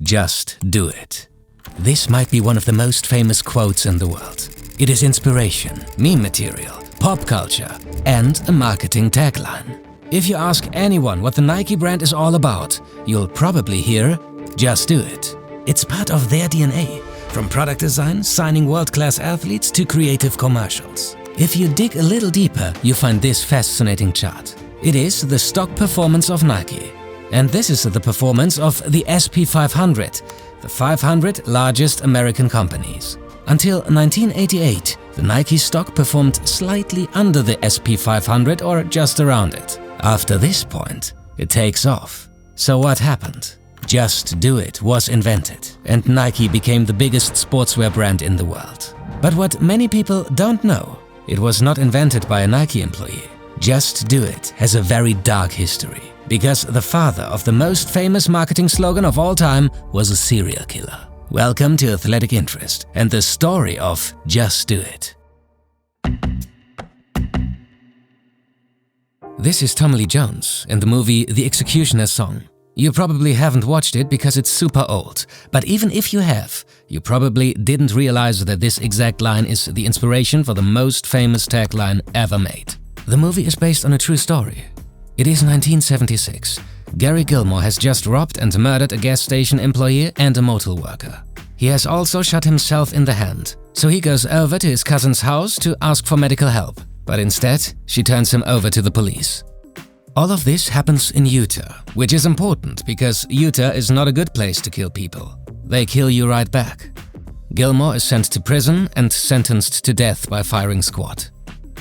Just do it. This might be one of the most famous quotes in the world. It is inspiration, meme material, pop culture, and a marketing tagline. If you ask anyone what the Nike brand is all about, you'll probably hear, "Just do it." It's part of their DNA, from product design, signing world-class athletes to creative commercials. If you dig a little deeper, you find this fascinating chart. It is the stock performance of Nike. And this is the performance of the SP 500, the 500 largest American companies. Until 1988, the Nike stock performed slightly under the SP 500 or just around it. After this point, it takes off. So what happened? Just Do It was invented, and Nike became the biggest sportswear brand in the world. But what many people don't know, it was not invented by a Nike employee. Just Do It has a very dark history, because the father of the most famous marketing slogan of all time was a serial killer. Welcome to Athletic Interest and the story of Just Do It. This is Tommy Lee Jones in the movie The Executioner's Song. You probably haven't watched it because it's super old, but even if you have, you probably didn't realize that this exact line is the inspiration for the most famous tagline ever made. The movie is based on a true story. It is 1976. Gary Gilmore has just robbed and murdered a gas station employee and a motel worker. He has also shot himself in the hand, so he goes over to his cousin's house to ask for medical help, but instead she turns him over to the police. All of this happens in Utah, which is important because Utah is not a good place to kill people. They kill you right back. Gilmore is sent to prison and sentenced to death by firing squad.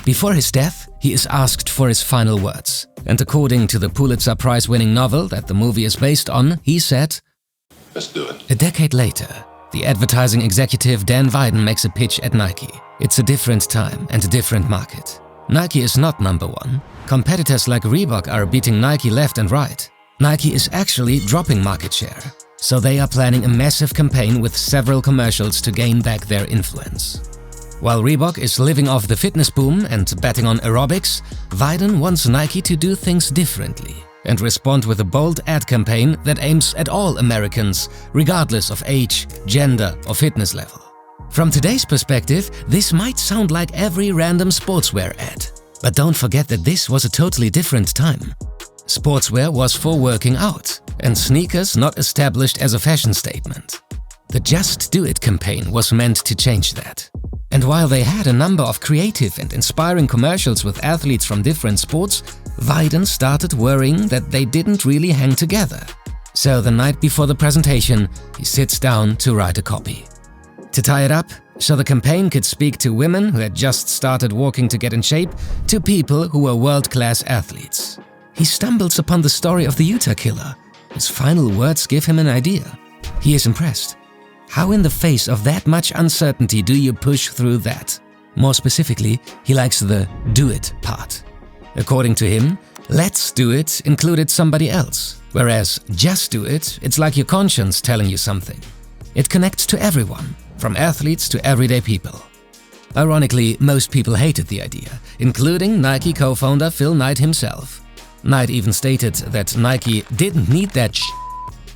Before his death, he is asked for his final words, and according to the Pulitzer Prize-winning novel that the movie is based on, he said, "Let's do it." A decade later, the advertising executive Dan Weiden makes a pitch at Nike. It's a different time and a different market. Nike is not number one. Competitors like Reebok are beating Nike left and right. Nike is actually dropping market share, so they are planning a massive campaign with several commercials to gain back their influence. While Reebok is living off the fitness boom and betting on aerobics, Weiden wants Nike to do things differently and respond with a bold ad campaign that aims at all Americans, regardless of age, gender or fitness level. From today's perspective, this might sound like every random sportswear ad. But don't forget that this was a totally different time. Sportswear was for working out, and sneakers not established as a fashion statement. The Just Do It campaign was meant to change that. And while they had a number of creative and inspiring commercials with athletes from different sports, Weiden started worrying that they didn't really hang together. So the night before the presentation, he sits down to write a copy. To tie it up, so the campaign could speak to women who had just started walking to get in shape, to people who were world-class athletes. He stumbles upon the story of the Utah killer. His final words give him an idea. He is impressed. How in the face of that much uncertainty do you push through that? More specifically, he likes the "do it" part. According to him, "let's do it" included somebody else, whereas "just do it" it's like your conscience telling you something. It connects to everyone, from athletes to everyday people. Ironically, most people hated the idea, including Nike co-founder Phil Knight himself. Knight even stated that Nike didn't need that shit,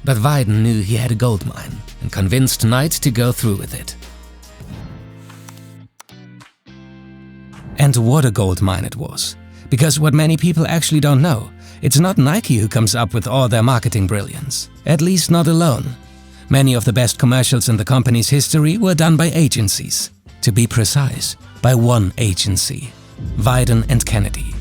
but Weiden knew he had a goldmine and convinced Knight to go through with it. And what a goldmine it was. Because what many people actually don't know, it's not Nike who comes up with all their marketing brilliance. At least not alone. Many of the best commercials in the company's history were done by agencies. To be precise, by one agency, Weiden and Kennedy.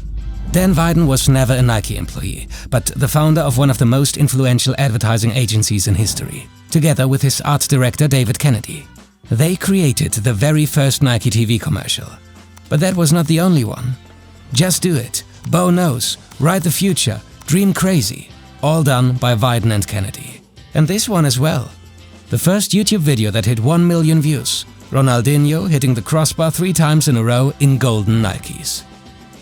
Dan Weiden was never a Nike employee, but the founder of one of the most influential advertising agencies in history, together with his art director David Kennedy. They created the very first Nike TV commercial. But that was not the only one. Just Do It, Bo Knows, Ride the Future, Dream Crazy, all done by Weiden and Kennedy. And this one as well. The first YouTube video that hit 1 million views, Ronaldinho hitting the crossbar 3 times in a row in golden Nikes.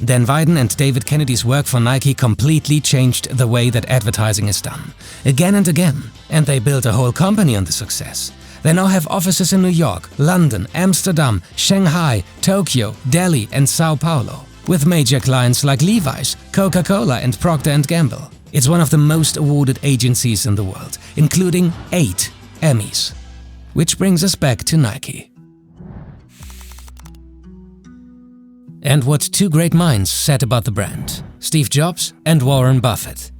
Dan Weiden and David Kennedy's work for Nike completely changed the way that advertising is done, again and again, and they built a whole company on the success. They now have offices in New York, London, Amsterdam, Shanghai, Tokyo, Delhi and Sao Paulo, with major clients like Levi's, Coca-Cola and Procter & Gamble. It's one of the most awarded agencies in the world, including 8 Emmys. Which brings us back to Nike. And what two great minds said about the brand, Steve Jobs and Warren Buffett.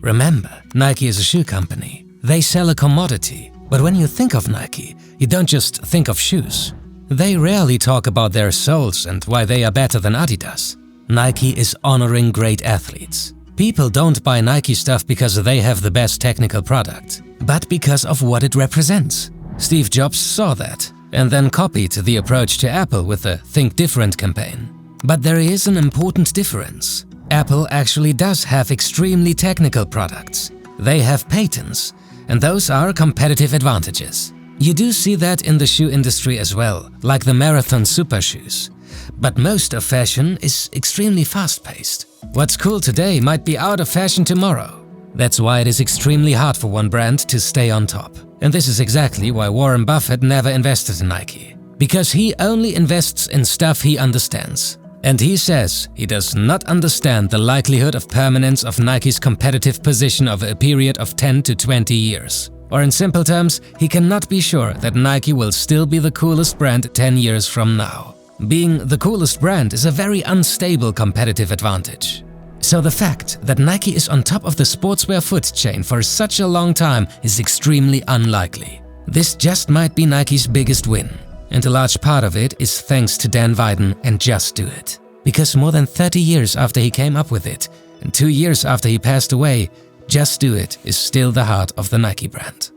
Remember, Nike is a shoe company. They sell a commodity. But when you think of Nike, you don't just think of shoes. They rarely talk about their soles and why they are better than Adidas. Nike is honoring great athletes. People don't buy Nike stuff because they have the best technical product, but because of what it represents. Steve Jobs saw that and then copied the approach to Apple with the Think Different campaign. But there is an important difference. Apple actually does have extremely technical products. They have patents, and those are competitive advantages. You do see that in the shoe industry as well, like the marathon super shoes. But most of fashion is extremely fast-paced. What's cool today might be out of fashion tomorrow. That's why it is extremely hard for one brand to stay on top. And this is exactly why Warren Buffett never invested in Nike. Because he only invests in stuff he understands. And he says he does not understand the likelihood of permanence of Nike's competitive position over a period of 10 to 20 years. Or in simple terms, he cannot be sure that Nike will still be the coolest brand 10 years from now. Being the coolest brand is a very unstable competitive advantage. So the fact that Nike is on top of the sportswear food chain for such a long time is extremely unlikely. This just might be Nike's biggest win. And a large part of it is thanks to Dan Wieden and Just Do It. Because more than 30 years after he came up with it, and 2 years after he passed away, Just Do It is still the heart of the Nike brand.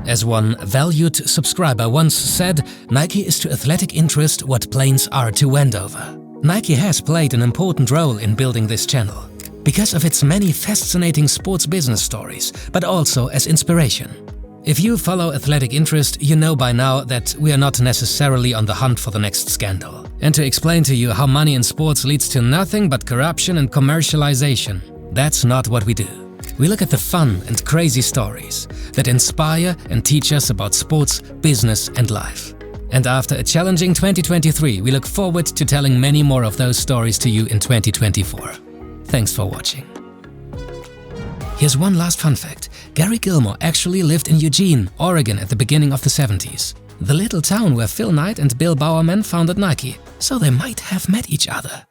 As one valued subscriber once said, Nike is to athletic interest what planes are to Wendover. Nike has played an important role in building this channel, because of its many fascinating sports business stories, but also as inspiration. If you follow athletic interest, you know by now that we are not necessarily on the hunt for the next scandal. And to explain to you how money in sports leads to nothing but corruption and commercialization, that's not what we do. We look at the fun and crazy stories that inspire and teach us about sports, business and life. And after a challenging 2023, we look forward to telling many more of those stories to you in 2024. Thanks for watching. Here's one last fun fact. Gary Gilmore actually lived in Eugene, Oregon at the beginning of the 70s. The little town where Phil Knight and Bill Bowerman founded Nike, so they might have met each other.